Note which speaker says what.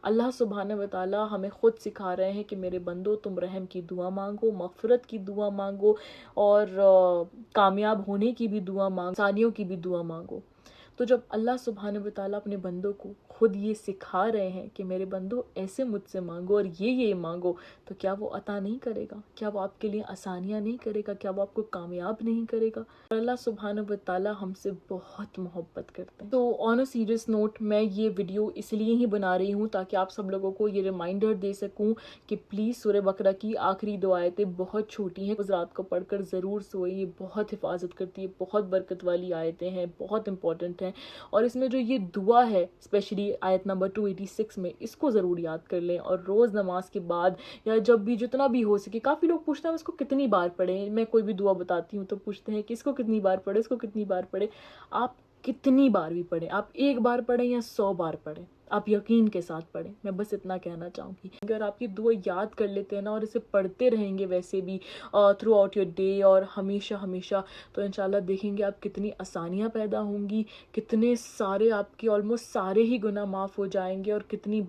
Speaker 1: अल्लाह सुब्हानहू व तआला हमें ख़ुद सिखा रहे हैं कि मेरे बंदो तुम रहम की दुआ मांगो, मग़फ़िरत की दुआ मांगो और कामयाब होने की भी दुआ मांगो, आसानियों की भी दुआ मांगो। तो जब अल्लाह सुब्हानहू व तआला अपने बंदों को खुद ये सिखा रहे हैं कि मेरे बंदो ऐसे मुझसे मांगो और ये मांगो, तो क्या वो अता नहीं करेगा? क्या वो आपके लिए आसानियाँ नहीं करेगा? क्या वो आपको कामयाब नहीं करेगा? और अल्लाह सुब्हानहू व तआला हमसे बहुत मोहब्बत करते हैं। तो ऑन अ सीरियस नोट मैं ये वीडियो इसलिए ही बना रही हूँ ताकि आप सब लोगों को ये रिमाइंडर दे सकूँ कि प्लीज़ सूरह बकरा की आखिरी 2 आयतें बहुत छोटी हैं, उस रात को पढ़कर ज़रूर सोएं। ये बहुत हिफाजत करती है, बहुत बरकत वाली आयतें हैं, बहुत इंपॉर्टेंट हैं। और इसमें जो ये दुआ है स्पेशली आयत नंबर 286 में, इसको ज़रूर याद कर लें और रोज़ नमाज के बाद या जब भी जितना भी हो सके। काफ़ी लोग पूछते हैं इसको कितनी बार पढ़ें, मैं कोई भी दुआ बताती हूँ तो पूछते हैं कि इसको कितनी बार पढ़े, इसको कितनी बार पढ़े। आप कितनी बार भी पढ़ें, आप 1 बार पढ़ें या 100 बार पढ़ें, आप यकीन के साथ पढ़ें। मैं बस इतना कहना चाहूँगी। अगर आप ये दुआ याद कर लेते हैं ना और इसे पढ़ते रहेंगे वैसे भी थ्रू आउट योर डे और हमेशा हमेशा, तो इंशाल्लाह देखेंगे आप कितनी आसानियाँ पैदा होंगी, कितने सारे आपके ऑलमोस्ट सारे ही गुनाह माफ़ हो जाएंगे और कितनी